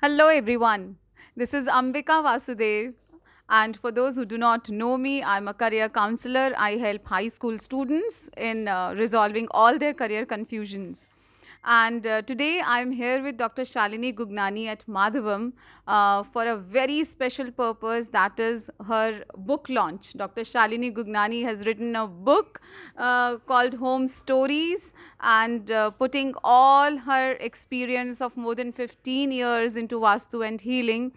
Hello everyone. This is Ambika Vasudev. And for those who do not know me, I'm a career counselor. I help high school students in resolving all their career confusions. And today I'm here with Dr. Shalini Gugnani at Madhavam for a very special purpose, that is her book launch. Dr. Shalini Gugnani has written a book called Home Stories, and putting all her experience of more than 15 years into Vastu and healing.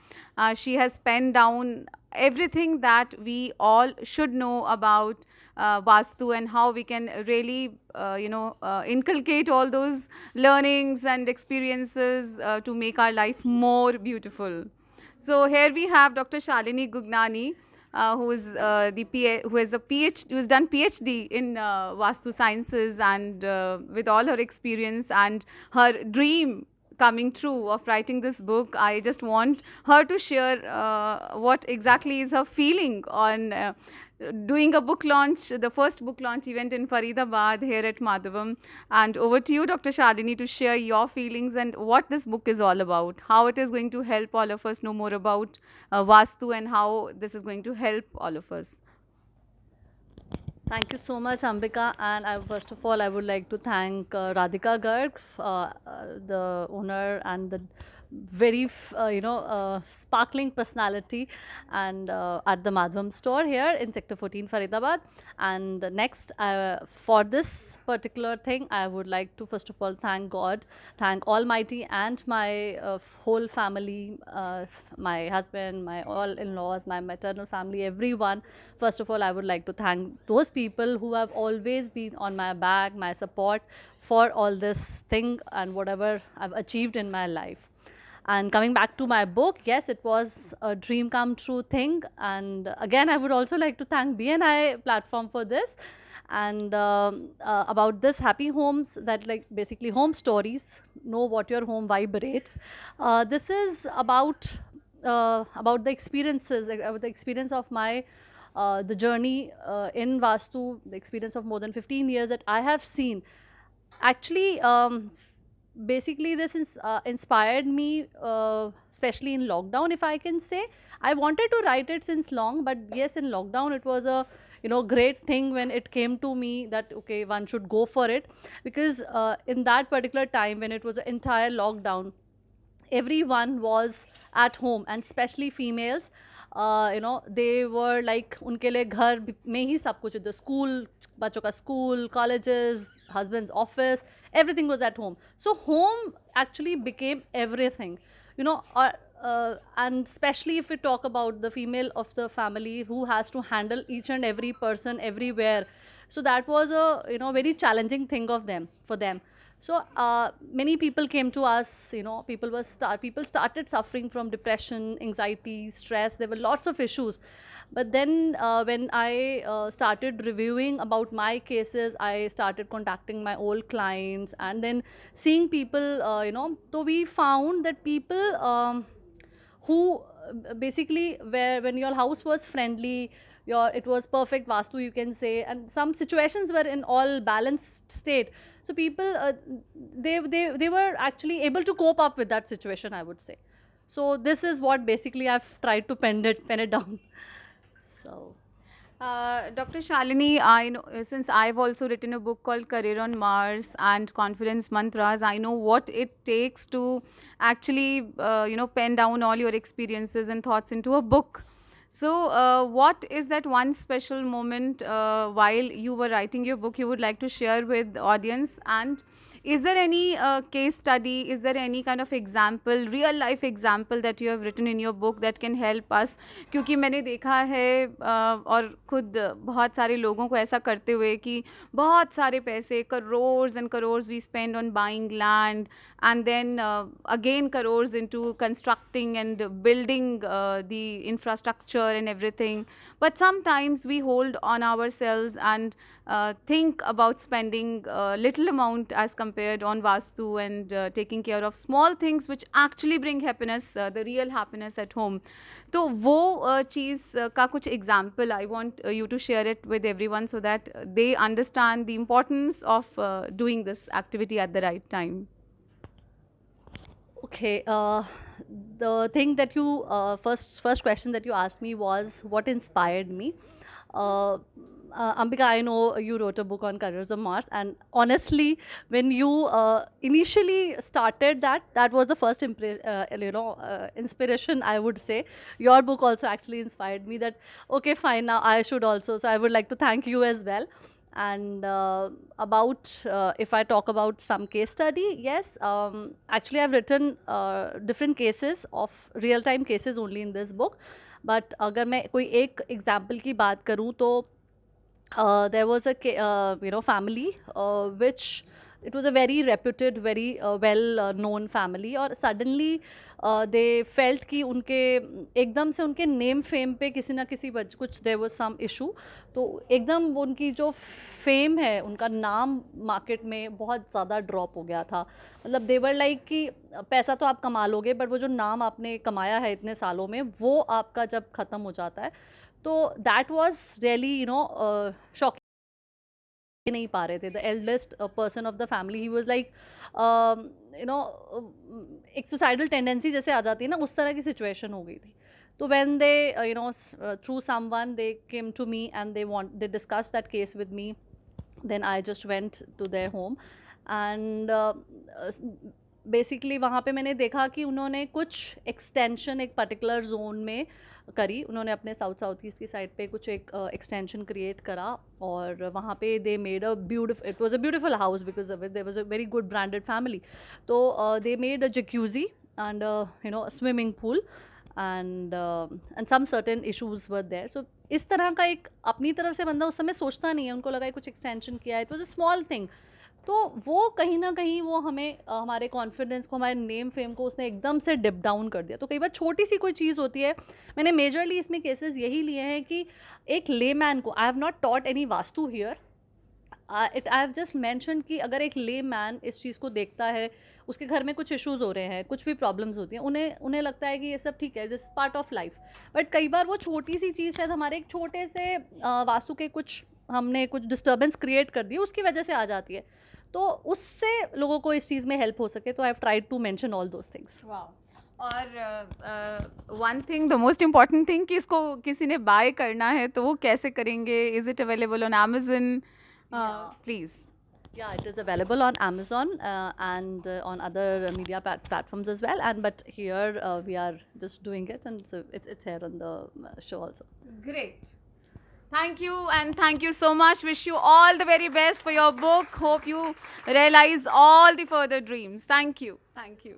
She has penned down everything that we all should know about Vastu and how we can really, inculcate all those learnings and experiences to make our life more beautiful. So here we have Dr. Shalini Gugnani, who is who is a PhD, who has done PhD in Vastu Sciences, and with all her experience and her dream coming true of writing this book, I just want her to share what exactly is her feeling on doing a book launch, the first book launch event in Faridabad here at Madhavam. And over to you, Dr. Shalini, to share your feelings and what this book is all about, how it is going to help all of us know more about Vastu and how this is going to help all of us. Thank you so much, Ambika. And first of all, I would like to thank Radhika Garg, the owner and the sparkling personality, and at the Madhvam store here in Sector 14, Faridabad. And next, for this particular thing, I would like to first of all thank God, thank Almighty, and my whole family, my husband, my all in-laws, my maternal family, everyone. First of all, I would like to thank those people who have always been on my back, my support for all this thing and whatever I've achieved in my life. And coming back to my book, yes, it was a dream come true thing. And again, I would also like to thank BNI platform for this. And about this happy homes, that like basically home stories, know what your home vibrates. This is about the experiences, about the experience of my the journey in Vastu, the experience of more than 15 years that I have seen. Actually, basically this inspired me, especially in lockdown, if I can say. I wanted to write it since long, but yes, in lockdown it was a great thing when it came to me that okay, one should go for it, because in that particular time when it was an entire lockdown, everyone was at home, and especially females, they were like उनके लिए घर में ही सब कुछ, the school, बच्चों का school, colleges, husband's office, everything was at home. So home actually became everything, and especially if we talk about the female of the family who has to handle each and every person everywhere. So that was a very challenging thing for them. So many people came to us. People started suffering from depression, anxiety, stress. There were lots of issues. But then when I started reviewing about my cases, I started contacting my old clients, and then seeing people. So we found that people who basically, where when your house was friendly, it was perfect vastu, you can say, and some situations were in all balanced state. So people, they were actually able to cope up with that situation, I would say. So this is what basically I've tried to pen it down. So Dr. Shalini, I know, since I've also written a book called Career on Mars and Confidence Mantras, I know what it takes to actually, pen down all your experiences and thoughts into a book. So, what is that one special moment while you were writing your book you would like to share with the audience? And is there any case study? Is there any kind of example, real life example that you have written in your book that can help us? क्योंकि मैंने देखा है और खुद बहुत सारे लोगों को ऐसा करते हुए कि बहुत सारे पैसे, crores and crores we spend on buying land, and then again crores into constructing and building the infrastructure and everything. But sometimes we hold on ourselves and think about spending little amount as compared on vastu, and taking care of small things which actually bring happiness, the real happiness at home. तो वो चीज़ का कुछ example I want you to share it with everyone so that they understand the importance of doing this activity at the right time. Okay, the thing that you first question that you asked me was what inspired me. Uh, Ambika, I know you wrote a book on Careers of Mars, and honestly, when you initially started that was the first inspiration. I would say your book also actually inspired me. That okay, fine, now I should also. So I would like to thank you as well. And about if I talk about some case study, yes, actually I've written different cases of real time cases only in this book. But अगर मैं कोई एक example की बात करूँ तो there was a family which it was a very reputed, very well known family, और suddenly they felt कि उनके एकदम से उनके नेम फेम पे किसी ना किसी कुछ there was some issue. तो एकदम वो उनकी जो फेम है, उनका नाम मार्केट में बहुत ज़्यादा ड्रॉप हो गया था. मतलब देवर लाइक कि पैसा तो आप कमा लोगे, बट वो जो नाम आपने कमाया है इतने सालों में, वो आपका जब ख़त्म हो जाता है, तो दैट वॉज रियली शॉकिंग. नहीं पा रहे थे. The eldest person of the family, he was like एक सुसाइडल टेंडेंसी जैसे आ जाती है ना, उस तरह की सिचुएशन हो गई थी. तो when they through someone they came to me and they discuss that case with me, then I just went to their home. And basically वहाँ पे मैंने देखा कि उन्होंने कुछ एक्सटेंशन एक पर्टिकुलर जोन में करी. उन्होंने अपने साउथ ईस्ट की साइड पे कुछ एक एक्सटेंशन क्रिएट करा, और वहाँ पे they made a beautiful, it was a beautiful house because of it, there was a very good branded family. तो they made a jacuzzi and swimming pool and some certain issues were there. So इस तरह का एक अपनी तरफ से बंदा उस समय सोचता नहीं है, उनको लगा कुछ एक्सटेंशन किया है, it was a small thing. तो वो कहीं ना कहीं वो हमें हमारे कॉन्फिडेंस को, हमारे नेम फेम को उसने एकदम से डिप डाउन कर दिया. तो कई बार छोटी सी कोई चीज़ होती है. मैंने मेजरली इसमें केसेस यही लिए हैं कि एक लेमैन को, I have not taught any vastu here, I have just mention कि अगर एक ले मैन इस चीज़ को देखता है, उसके घर में कुछ इश्यूज हो रहे हैं, कुछ भी प्रॉब्लम्स होती हैं, उन्हें लगता है कि ये सब ठीक है, this part of life. But कई बार वो छोटी सी चीज़ शायद हमारे एक छोटे से वास्तु के कुछ हमने कुछ डिस्टर्बेंस क्रिएट कर दी, उसकी वजह से आ जाती है. तो उससे लोगों को इस चीज़ में हेल्प हो सके, तो I have tried to mention all those things. और one thing, the most important thing कि इसको किसी ने बाय करना है तो वो कैसे करेंगे? Is it available on Amazon? Please. Yeah, it is available on Amazon and on other media platforms as well. And but here we are just doing it, and so it's here on the show also. Great. Thank you, and thank you so much. Wish you all the very best for your book. Hope you realize all the further dreams. Thank you. Thank you.